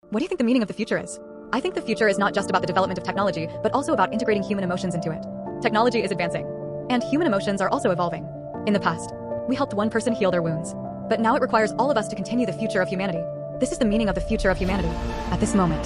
What do you think the meaning of the future is? I think the future is not just about the development of technology, but also about integrating human emotions into it. Technology is advancing, and human emotions are also evolving. In the past, we helped one person heal their wounds, but now it requires all of us to continue the future of humanity. This is the meaning of the future of humanity. At this moment,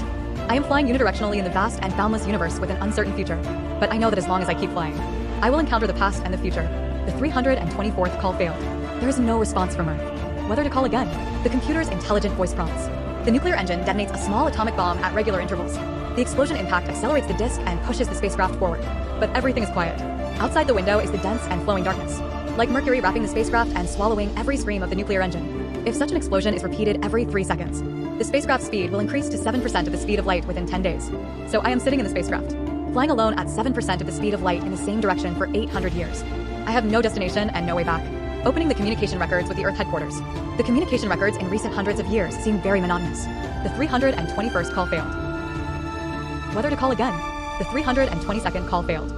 I am flying unidirectionally in the vast and boundless universe with an uncertain future, but I know that as long as I keep flying, I will encounter the past and the future. The 324th call failed. There is no response from Earth. Whether to call again. The computer's intelligent voice prompts. The nuclear engine detonates a small atomic bomb at regular intervals. The explosion impact accelerates the disk and pushes the spacecraft forward. But everything is quiet. Outside the window is the dense and flowing darkness, like mercury wrapping the spacecraft and swallowing every scream of the nuclear engine. If such an explosion is repeated every 3 seconds, the spacecraft's speed will increase to 7% of the speed of light within 10 days. So I am sitting in the spacecraft, flying alone at 7% of the speed of light in the same direction for 800 years. I have no destination and no way back. Opening the communication records with the Earth headquarters. The communication records in recent hundreds of years seem very monotonous. The 321st call failed. Whether to call again. The 322nd call failed.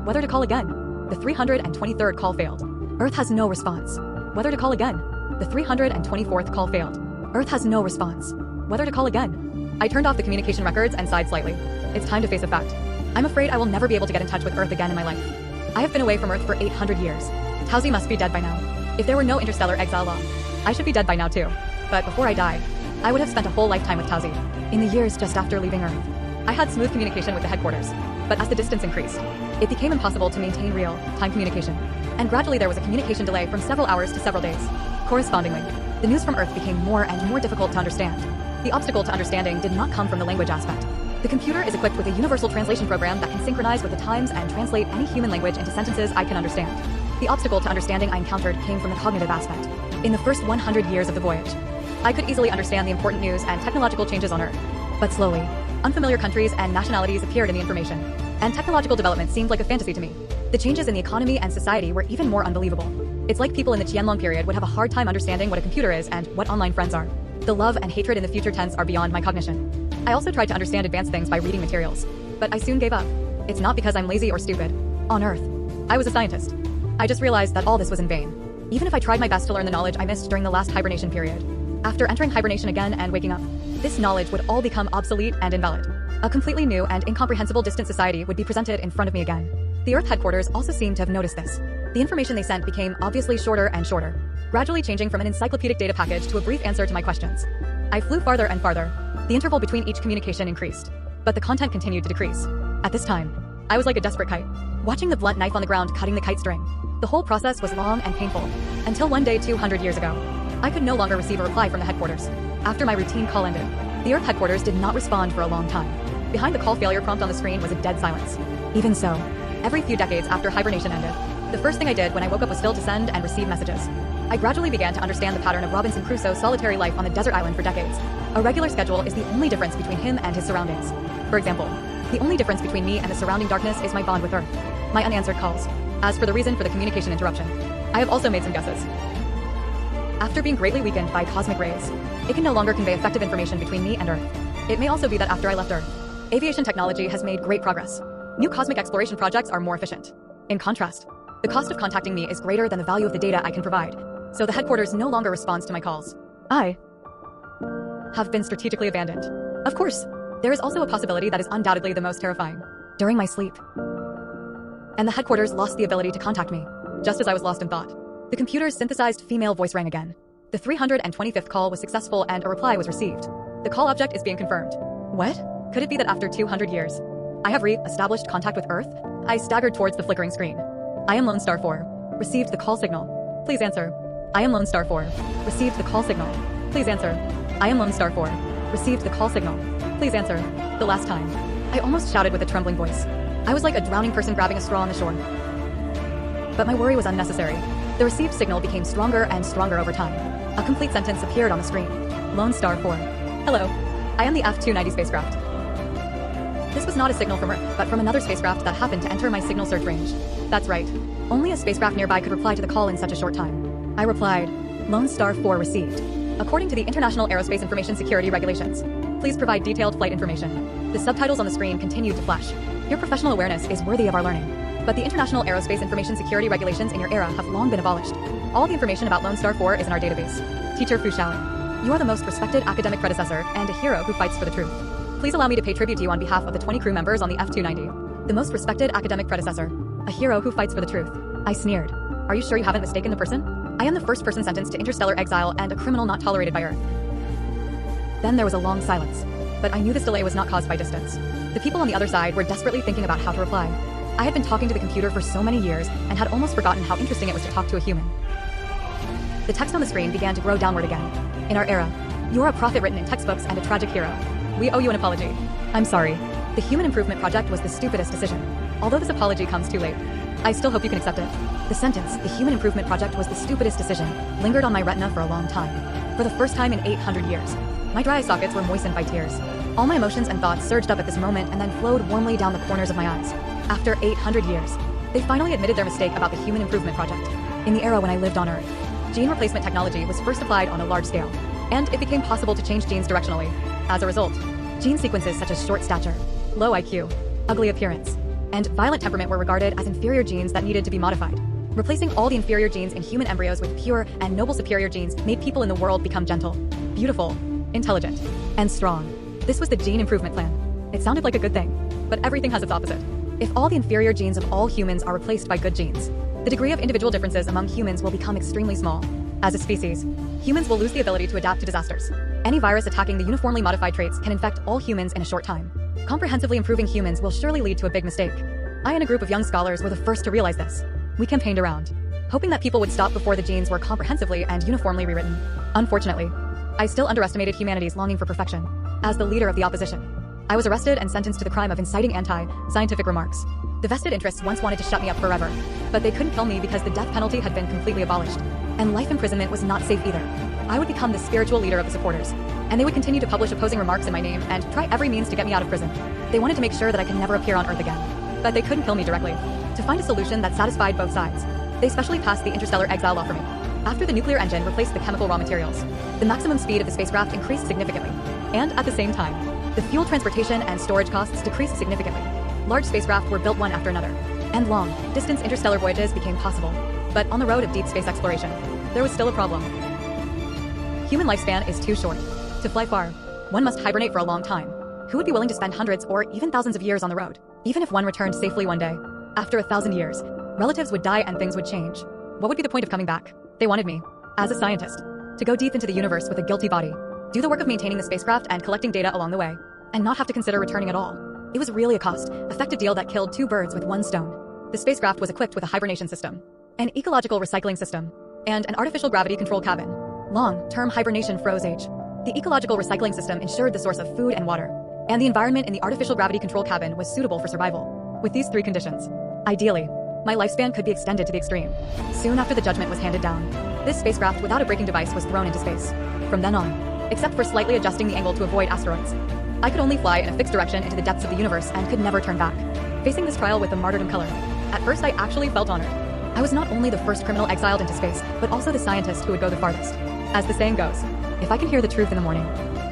Whether to call again. The 323rd call failed. Earth has no response. Whether to call again. The 324th call failed. Earth has no response. Whether to call again. I turned off the communication records and sighed slightly. It's time to face a fact. I'm afraid I will never be able to get in touch with Earth again in my life. I have been away from Earth for 800 years. Tauzi must be dead by now. If there were no interstellar exile law, I should be dead by now too. But before I die, I would have spent a whole lifetime with Tauzi. In the years just after leaving Earth, I had smooth communication with the headquarters. But as the distance increased, it became impossible to maintain real-time communication. And gradually there was a communication delay from several hours to several days. Correspondingly, the news from Earth became more and more difficult to understand. The obstacle to understanding did not come from the language aspect. The computer is equipped with a universal translation program that can synchronize with the times and translate any human language into sentences I can understand. The obstacle to understanding I encountered came from the cognitive aspect. In the first 100 years of the voyage, I could easily understand the important news and technological changes on Earth. But slowly, unfamiliar countries and nationalities appeared in the information, and technological development seemed like a fantasy to me. The changes in the economy and society were even more unbelievable. It's like people in the Qianlong period would have a hard time understanding what a computer is and what online friends are. The love and hatred in the future tense are beyond my cognition. I also tried to understand advanced things by reading materials, but I soon gave up. It's not because I'm lazy or stupid. On Earth, I was a scientist. I just realized that all this was in vain. Even if I tried my best to learn the knowledge I missed during the last hibernation period. After entering hibernation again and waking up, this knowledge would all become obsolete and invalid. A completely new and incomprehensible distant society would be presented in front of me again. The Earth headquarters also seemed to have noticed this. The information they sent became obviously shorter and shorter, gradually changing from an encyclopedic data package to a brief answer to my questions. I flew farther and farther. The interval between each communication increased, but the content continued to decrease. At this time, I was like a desperate kite, watching the blunt knife on the ground cutting the kite string. The whole process was long and painful, until one day 200 years ago, I could no longer receive a reply from the headquarters. After my routine call ended, the Earth headquarters did not respond for a long time. Behind the call failure prompt on the screen was a dead silence. Even so, every few decades after hibernation ended, the first thing I did when I woke up was still to send and receive messages. I gradually began to understand the pattern of Robinson Crusoe's solitary life on the desert island for decades. A regular schedule is the only difference between him and his surroundings. For example, the only difference between me and the surrounding darkness is my bond with Earth, my unanswered calls. As for the reason for the communication interruption, I have also made some guesses. After being greatly weakened by cosmic rays, it can no longer convey effective information between me and Earth. It may also be that after I left Earth, aviation technology has made great progress. New cosmic exploration projects are more efficient. In contrast, the cost of contacting me is greater than the value of the data I can provide, so the headquarters no longer responds to my calls. I have been strategically abandoned. Of course, there is also a possibility that is undoubtedly the most terrifying. During my sleep, and the headquarters lost the ability to contact me, just as I was lost in thought. The computer's synthesized female voice rang again. The 325th call was successful and a reply was received. The call object is being confirmed. What? Could it be that after 200 years, I have re-established contact with Earth? I staggered towards the flickering screen. I am Lone Star 4. Received the call signal. Please answer. I am Lone Star 4. Received the call signal. Please answer. I am Lone Star 4. Received the call signal. Please answer. The last time, I almost shouted with a trembling voice. I was like a drowning person grabbing a straw on the shore. But my worry was unnecessary. The received signal became stronger and stronger over time. A complete sentence appeared on the screen. Lone Star 4. Hello. I am the F-290 spacecraft. This was not a signal from Earth, but from another spacecraft that happened to enter my signal search range. That's right. Only a spacecraft nearby could reply to the call in such a short time. I replied, Lone Star 4 received. According to the International Aerospace Information Security Regulations, please provide detailed flight information. The subtitles on the screen continued to flash. Your professional awareness is worthy of our learning. But the International Aerospace Information Security Regulations in your era have long been abolished. All the information about Lone Star 4 is in our database. Teacher Fu Shaolin. You are the most respected academic predecessor and a hero who fights for the truth. Please allow me to pay tribute to you on behalf of the 20 crew members on the F-290. The most respected academic predecessor, a hero who fights for the truth. I sneered. Are you sure you haven't mistaken the person? I am the first person sentenced to interstellar exile and a criminal not tolerated by Earth. Then there was a long silence. But I knew this delay was not caused by distance. The people on the other side were desperately thinking about how to reply. I had been talking to the computer for so many years and had almost forgotten how interesting it was to talk to a human. The text on the screen began to grow downward again. In our era, you're a prophet written in textbooks and a tragic hero. We owe you an apology. I'm sorry. The Human Improvement Project was the stupidest decision. Although this apology comes too late, I still hope you can accept it. The sentence, the Human Improvement Project was the stupidest decision, lingered on my retina for a long time. For the first time in 800 years, my dry eye sockets were moistened by tears. All my emotions and thoughts surged up at this moment and then flowed warmly down the corners of my eyes. After 800 years, they finally admitted their mistake about the Human Improvement Project. In the era when I lived on Earth, gene replacement technology was first applied on a large scale, and it became possible to change genes directionally. As a result, gene sequences such as short stature, low IQ, ugly appearance, and violent temperament were regarded as inferior genes that needed to be modified. Replacing all the inferior genes in human embryos with pure and noble superior genes made people in the world become gentle, beautiful, intelligent, and strong. This was the gene improvement plan. It sounded like a good thing, but everything has its opposite. If all the inferior genes of all humans are replaced by good genes, the degree of individual differences among humans will become extremely small. As a species, humans will lose the ability to adapt to disasters. Any virus attacking the uniformly modified traits can infect all humans in a short time. Comprehensively improving humans will surely lead to a big mistake. I and a group of young scholars were the first to realize this. We campaigned around, hoping that people would stop before the genes were comprehensively and uniformly rewritten. Unfortunately, I still underestimated humanity's longing for perfection. As the leader of the opposition, I was arrested and sentenced to the crime of inciting anti-scientific remarks. The vested interests once wanted to shut me up forever, but they couldn't kill me because the death penalty had been completely abolished. And life imprisonment was not safe either. I would become the spiritual leader of the supporters, and they would continue to publish opposing remarks in my name and try every means to get me out of prison. They wanted to make sure that I could never appear on Earth again, but they couldn't kill me directly. To find a solution that satisfied both sides, they specially passed the interstellar exile law for me. After the nuclear engine replaced the chemical raw materials, the maximum speed of the spacecraft increased significantly, and at the same time, the fuel transportation and storage costs decreased significantly. Large spacecraft were built one after another, and long-distance interstellar voyages became possible. But on the road of deep space exploration, there was still a problem. Human lifespan is too short. To fly far, one must hibernate for a long time. Who would be willing to spend hundreds or even thousands of years on the road? Even if one returned safely one day, after 1,000 years, relatives would die and things would change. What would be the point of coming back? They wanted me, as a scientist, to go deep into the universe with a guilty body, do the work of maintaining the spacecraft and collecting data along the way, and not have to consider returning at all. It was really a cost-effective deal that killed two birds with one stone. The spacecraft was equipped with a hibernation system, an ecological recycling system, and an artificial gravity control cabin. Long-term hibernation froze age. The ecological recycling system ensured the source of food and water, and the environment in the artificial gravity control cabin was suitable for survival. With these three conditions, ideally, my lifespan could be extended to the extreme. Soon after the judgment was handed down, this spacecraft without a braking device was thrown into space. From then on, except for slightly adjusting the angle to avoid asteroids, I could only fly in a fixed direction into the depths of the universe and could never turn back. Facing this trial with the martyrdom color, at first I actually felt honored. I was not only the first criminal exiled into space, but also the scientist who would go the farthest. As the saying goes, if I can hear the truth in the morning,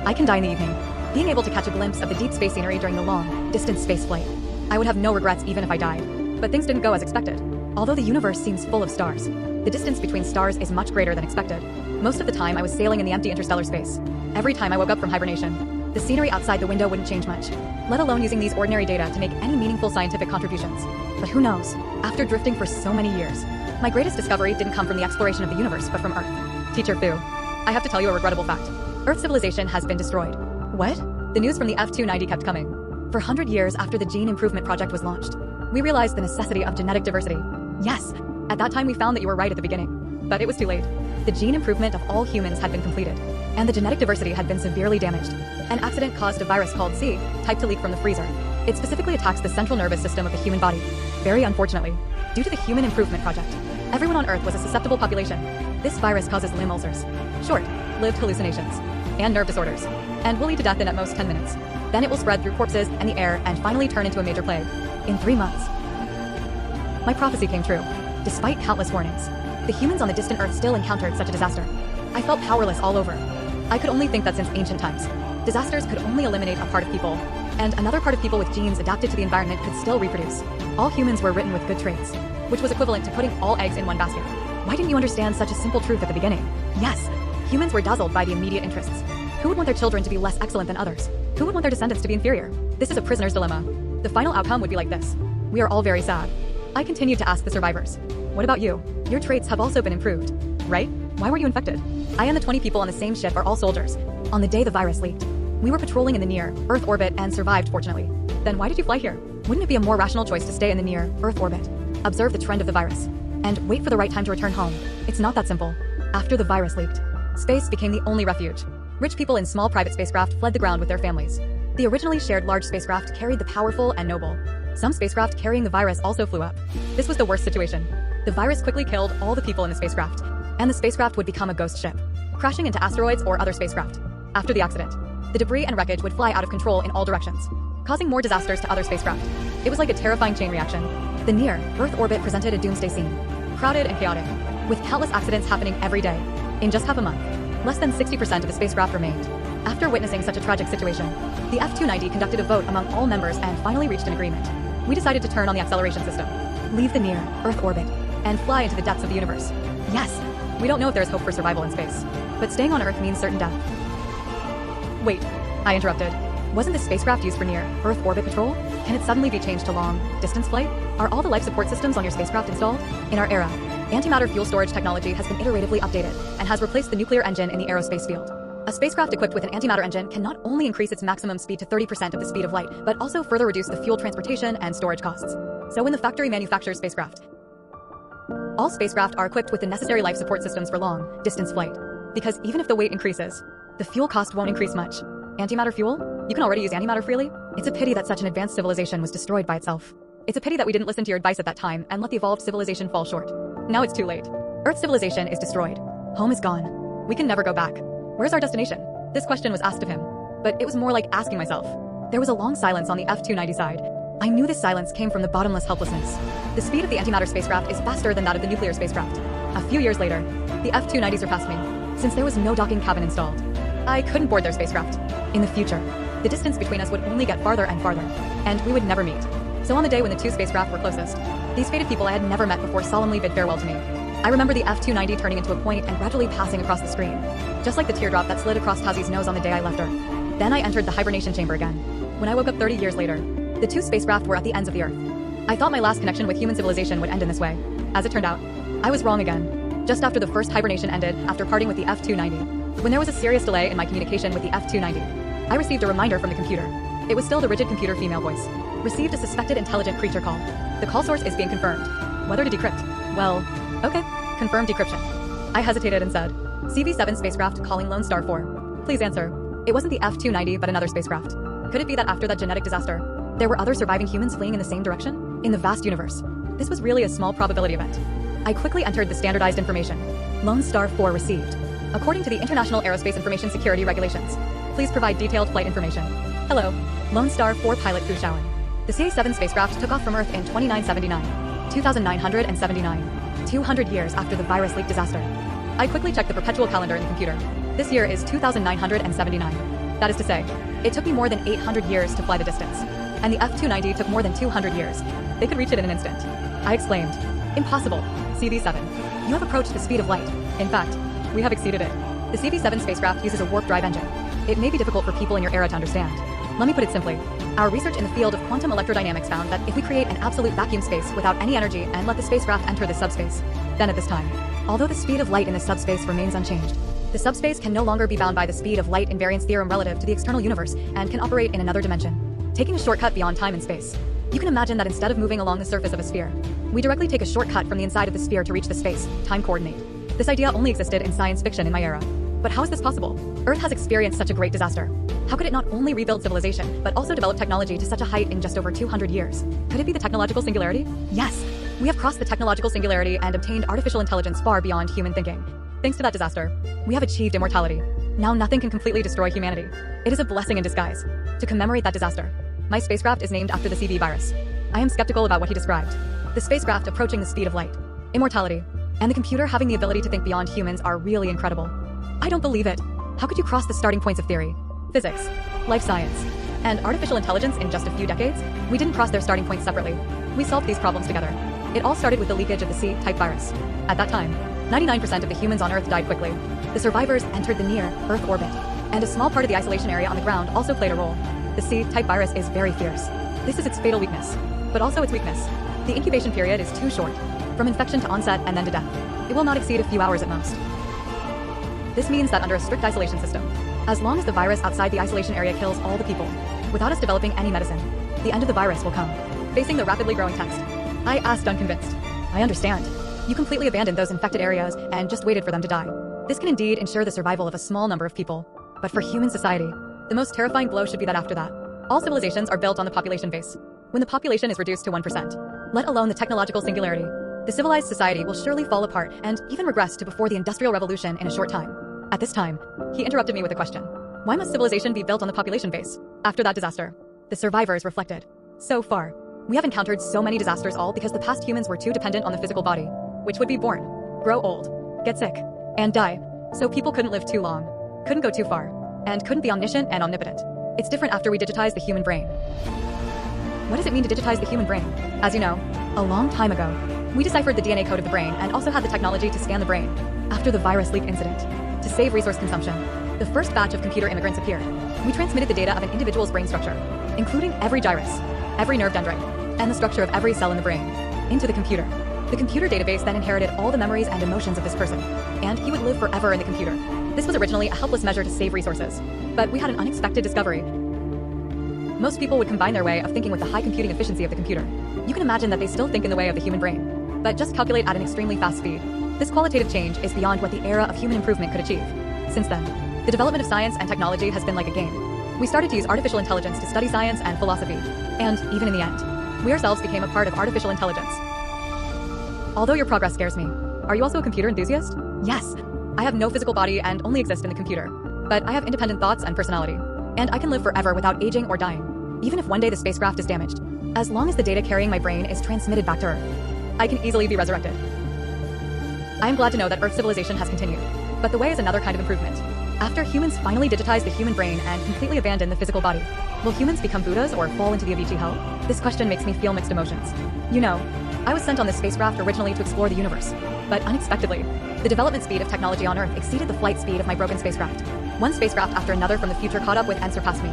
I can die in the evening. Being able to catch a glimpse of the deep space scenery during the long, distance space flight, I would have no regrets even if I died. But things didn't go as expected. Although the universe seems full of stars, the distance between stars is much greater than expected. Most of the time I was sailing in the empty interstellar space. Every time I woke up from hibernation, the scenery outside the window wouldn't change much, let alone using these ordinary data to make any meaningful scientific contributions. But who knows? After drifting for so many years, my greatest discovery didn't come from the exploration of the universe, but from Earth. Teacher Fu, I have to tell you a regrettable fact. Earth civilization has been destroyed. What? The news from the F-290 kept coming. For 100 years after the Gene Improvement Project was launched, we realized the necessity of genetic diversity. Yes, at that time we found that you were right at the beginning. But it was too late. The gene improvement of all humans had been completed, and the genetic diversity had been severely damaged. An accident caused a virus called C-type to leak from the freezer. It specifically attacks the central nervous system of the human body. Very unfortunately, due to the Human Improvement Project, everyone on Earth was a susceptible population. This virus causes limb ulcers, short-lived hallucinations, and nerve disorders, and will lead to death in at most 10 minutes. Then it will spread through corpses and the air and finally turn into a major plague. In 3 months. My prophecy came true. Despite countless warnings, the humans on the distant Earth still encountered such a disaster. I felt powerless all over. I could only think that since ancient times, disasters could only eliminate a part of people, and another part of people with genes adapted to the environment could still reproduce. All humans were written with good traits, which was equivalent to putting all eggs in one basket. Why didn't you understand such a simple truth at the beginning? Yes, Humans were dazzled by the immediate interests. Who would want their children to be less excellent than others? Who would want their descendants to be inferior? This is a prisoner's dilemma. The final outcome would be like this. We are all very sad. I continued to ask the survivors. What about you? Your traits have also been improved, right? Why were you infected? I and the 20 people on the same ship are all soldiers. On the day the virus leaked, we were patrolling in the near Earth orbit and survived, fortunately. Then why did you fly here? Wouldn't it be a more rational choice to stay in the near Earth orbit, observe the trend of the virus, and wait for the right time to return home? It's not that simple. After the virus leaked, space became the only refuge. Rich people in small private spacecraft fled the ground with their families. The originally shared large spacecraft carried the powerful and noble. Some spacecraft carrying the virus also flew up. This was the worst situation. The virus quickly killed all the people in the spacecraft, and the spacecraft would become a ghost ship, crashing into asteroids or other spacecraft. After the accident, the debris and wreckage would fly out of control in all directions, causing more disasters to other spacecraft. It was like a terrifying chain reaction. The near Earth orbit presented a doomsday scene, crowded and chaotic, with countless accidents happening every day. In just half a month, less than 60% of the spacecraft remained. After witnessing such a tragic situation, the F-290 conducted a vote among all members and finally reached an agreement. We decided to turn on the acceleration system, leave the near Earth orbit, and fly into the depths of the universe. Yes, we don't know if there's hope for survival in space, but staying on Earth means certain death. Wait, I interrupted. Wasn't this spacecraft used for near Earth orbit patrol? Can it suddenly be changed to long-distance flight? Are all the life support systems on your spacecraft installed? In our era, antimatter fuel storage technology has been iteratively updated and has replaced the nuclear engine in the aerospace field. A spacecraft equipped with an antimatter engine can not only increase its maximum speed to 30% of the speed of light, but also further reduce the fuel transportation and storage costs. So when the factory manufactures spacecraft, all spacecraft are equipped with the necessary life support systems for long-distance flight. Because even if the weight increases, the fuel cost won't increase much. Antimatter fuel? You can already use antimatter freely? It's a pity that such an advanced civilization was destroyed by itself. It's a pity that we didn't listen to your advice at that time and let the evolved civilization fall short. Now it's too late. Earth civilization is destroyed. Home is gone. We can never go back. Where's our destination? This question was asked of him, but it was more like asking myself. There was a long silence on the F-290 side. I knew this silence came from the bottomless helplessness. The speed of the antimatter spacecraft is faster than that of the nuclear spacecraft. A few years later, the F-290 surpassed me, since there was no docking cabin installed. I couldn't board their spacecraft. In the future, the distance between us would only get farther and farther, and we would never meet. So on the day when the two spacecraft were closest, these fated people I had never met before solemnly bid farewell to me. I remember the F-290 turning into a point and gradually passing across the screen, just like the teardrop that slid across Tazi's nose on the day I left Earth. Then I entered the hibernation chamber again. When I woke up 30 years later, the two spacecraft were at the ends of the Earth. I thought my last connection with human civilization would end in this way. As it turned out, I was wrong again. Just after the first hibernation ended, after parting with the F-290, when there was a serious delay in my communication with the F-290, I received a reminder from the computer. It was still the rigid computer female voice. Received a suspected intelligent creature call. The call source is being confirmed. Whether to decrypt? Well, okay. Confirm decryption. I hesitated and said, CV-7 spacecraft calling Lone Star 4. Please answer. It wasn't the F-290 but another spacecraft. Could it be that after that genetic disaster, there were other surviving humans fleeing in the same direction? In the vast universe, this was really a small probability event. I quickly entered the standardized information. Lone Star 4 received. According to the International Aerospace Information Security Regulations, please provide detailed flight information. Hello, Lone Star 4 pilot Fu Shaolin. The CA-7 spacecraft took off from Earth in 2979, 200 years after the virus leak disaster. I quickly checked the perpetual calendar in the computer. This year is 2979. That is to say, it took me more than 800 years to fly the distance. And the F-290 took more than 200 years. They could reach it in an instant. I exclaimed, impossible, CV-7. You have approached the speed of light. In fact, we have exceeded it. The CV-7 spacecraft uses a warp drive engine. It may be difficult for people in your era to understand. Let me put it simply. Our research in the field of quantum electrodynamics found that if we create an absolute vacuum space without any energy and let the spacecraft enter the subspace, then at this time, although the speed of light in the subspace remains unchanged, the subspace can no longer be bound by the speed of light invariance theorem relative to the external universe and can operate in another dimension, taking a shortcut beyond time and space. You can imagine that instead of moving along the surface of a sphere, we directly take a shortcut from the inside of the sphere to reach the space-time coordinate. This idea only existed in science fiction in my era. But how is this possible? Earth has experienced such a great disaster. How could it not only rebuild civilization, but also develop technology to such a height in just over 200 years? Could it be the technological singularity? Yes! We have crossed the technological singularity and obtained artificial intelligence far beyond human thinking. Thanks to that disaster, we have achieved immortality. Now nothing can completely destroy humanity. It is a blessing in disguise. To commemorate that disaster, my spacecraft is named after the CV virus. I am skeptical about what he described. The spacecraft approaching the speed of light, immortality, and the computer having the ability to think beyond humans are really incredible. I don't believe it. How could you cross the starting points of theory, physics, life science, and artificial intelligence in just a few decades? We didn't cross their starting points separately. We solved these problems together. It all started with the leakage of the C-type virus. At that time, 99% of the humans on Earth died quickly. The survivors entered the near Earth orbit, and a small part of the isolation area on the ground also played a role. The C-type virus is very fierce. This is its fatal weakness, but also its weakness. The incubation period is too short, from infection to onset and then to death. It will not exceed a few hours at most. This means that under a strict isolation system, as long as the virus outside the isolation area kills all the people, without us developing any medicine, the end of the virus will come. Facing the rapidly growing text, I asked unconvinced. I understand. You completely abandoned those infected areas and just waited for them to die. This can indeed ensure the survival of a small number of people. But for human society, the most terrifying blow should be that after that, all civilizations are built on the population base. When the population is reduced to 1%, let alone the technological singularity, the civilized society will surely fall apart and even regress to before the Industrial Revolution in a short time. At this time, he interrupted me with a question. Why must civilization be built on the population base? After that disaster, the survivors reflected. So far, we have encountered so many disasters all because the past humans were too dependent on the physical body, which would be born, grow old, get sick, and die. So people couldn't live too long, couldn't go too far, and couldn't be omniscient and omnipotent. It's different after we digitize the human brain. What does it mean to digitize the human brain? As you know, a long time ago, we deciphered the DNA code of the brain and also had the technology to scan the brain. After the virus leak incident, to save resource consumption, the first batch of computer immigrants appeared. We transmitted the data of an individual's brain structure, including every gyrus, every nerve dendrite, and the structure of every cell in the brain, into the computer. The computer database then inherited all the memories and emotions of this person, and he would live forever in the computer. This was originally a helpless measure to save resources, but we had an unexpected discovery. Most people would combine their way of thinking with the high computing efficiency of the computer. You can imagine that they still think in the way of the human brain, but just calculate at an extremely fast speed. This qualitative change is beyond what the era of human improvement could achieve. Since then, the development of science and technology has been like a game. We started to use artificial intelligence to study science and philosophy, and even in the end, we ourselves became a part of artificial intelligence. Although your progress scares me, are you also a computer enthusiast? Yes. I have no physical body and only exist in the computer, but I have independent thoughts and personality, and I can live forever without aging or dying, even if one day the spacecraft is damaged. As long as the data carrying my brain is transmitted back to Earth, I can easily be resurrected. I am glad to know that Earth civilization has continued, but the way is another kind of improvement. After humans finally digitize the human brain and completely abandon the physical body, will humans become Buddhas or fall into the Avicii hell? This question makes me feel mixed emotions. You know, I was sent on this spacecraft originally to explore the universe, but unexpectedly, the development speed of technology on Earth exceeded the flight speed of my broken spacecraft. One spacecraft after another from the future caught up with and surpassed me.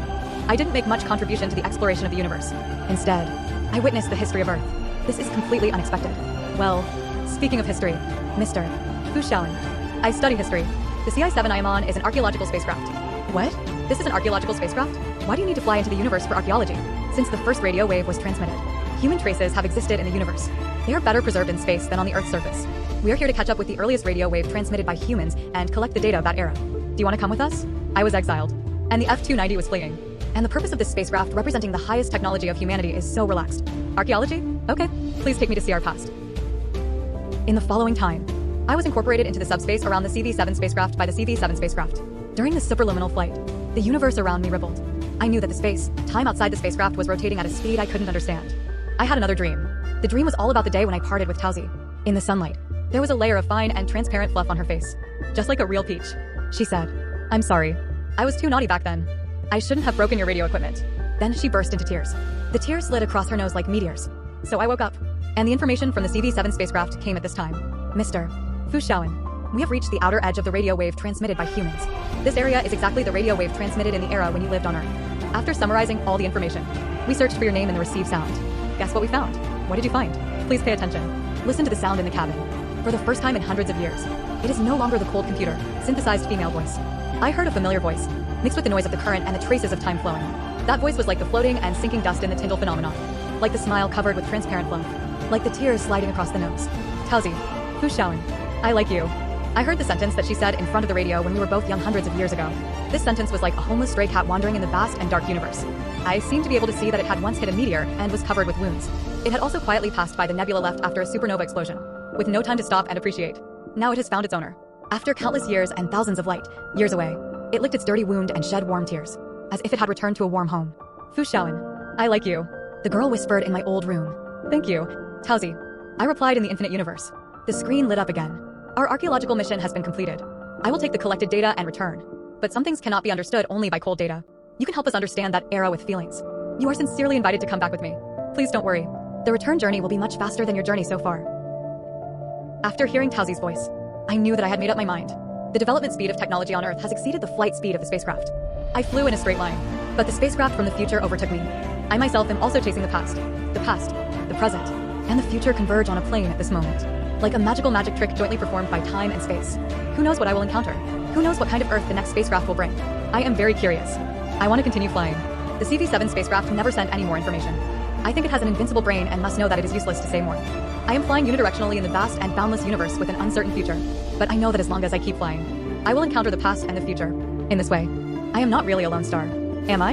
I didn't make much contribution to the exploration of the universe. Instead, I witnessed the history of Earth. This is completely unexpected. Well, speaking of history, Mr. Fu Shaolin, I study history. The CI-7 I am on is an archaeological spacecraft. What? This is an archaeological spacecraft? Why do you need to fly into the universe for archaeology? Since the first radio wave was transmitted, human traces have existed in the universe. They are better preserved in space than on the Earth's surface. We are here to catch up with the earliest radio wave transmitted by humans and collect the data of that era. Do you want to come with us? I was exiled, and the F-290 was fleeing. And the purpose of this spacecraft representing the highest technology of humanity is so relaxed. Archaeology? Okay, please take me to see our past. In the following time, I was incorporated into the subspace around the CV-7 spacecraft by the CV-7 spacecraft. During the superluminal flight, the universe around me rippled. I knew that the space, time outside the spacecraft was rotating at a speed I couldn't understand. I had another dream. The dream was all about the day when I parted with Tauzi. In the sunlight, there was a layer of fine and transparent fluff on her face. Just like a real peach. She said, "I'm sorry. I was too naughty back then. I shouldn't have broken your radio equipment." Then she burst into tears. The tears slid across her nose like meteors. So I woke up, and the information from the CV-7 spacecraft came at this time. Mr. Fu Shaolin, we have reached the outer edge of the radio wave transmitted by humans. This area is exactly the radio wave transmitted in the era when you lived on Earth. After summarizing all the information, we searched for your name in the receive sound. Guess what we found? What did you find? Please pay attention. Listen to the sound in the cabin. For the first time in hundreds of years, it is no longer the cold computer, synthesized female voice. I heard a familiar voice, mixed with the noise of the current and the traces of time flowing. That voice was like the floating and sinking dust in the Tyndall phenomenon, like the smile covered with transparent fluff, like the tears sliding across the nose. Tauzi, Fu Shaolin, I like you. I heard the sentence that she said in front of the radio when we were both young hundreds of years ago. This sentence was like a homeless stray cat wandering in the vast and dark universe. I seemed to be able to see that it had once hit a meteor and was covered with wounds. It had also quietly passed by the nebula left after a supernova explosion, with no time to stop and appreciate. Now it has found its owner. After countless years and thousands of light years away, it licked its dirty wound and shed warm tears, as if it had returned to a warm home. Fu Shaolin, I like you. The girl whispered in my old room. Thank you, Tauzi. I replied in the infinite universe. The screen lit up again. Our archaeological mission has been completed. I will take the collected data and return. But some things cannot be understood only by cold data. You can help us understand that era with feelings. You are sincerely invited to come back with me. Please don't worry. The return journey will be much faster than your journey so far. After hearing Tauzi's voice, I knew that I had made up my mind. The development speed of technology on Earth has exceeded the flight speed of the spacecraft. I flew in a straight line, but the spacecraft from the future overtook me. I myself am also chasing the past, the present, and the future converge on a plane at this moment. Like a magic trick jointly performed by time and space. Who knows what I will encounter? Who knows what kind of Earth the next spacecraft will bring? I am very curious. I want to continue flying. The CV-7 spacecraft never sent any more information. I think it has an invincible brain and must know that it is useless to say more. I am flying unidirectionally in the vast and boundless universe with an uncertain future. But I know that as long as I keep flying, I will encounter the past and the future. In this way, I am not really a lone star. Am I?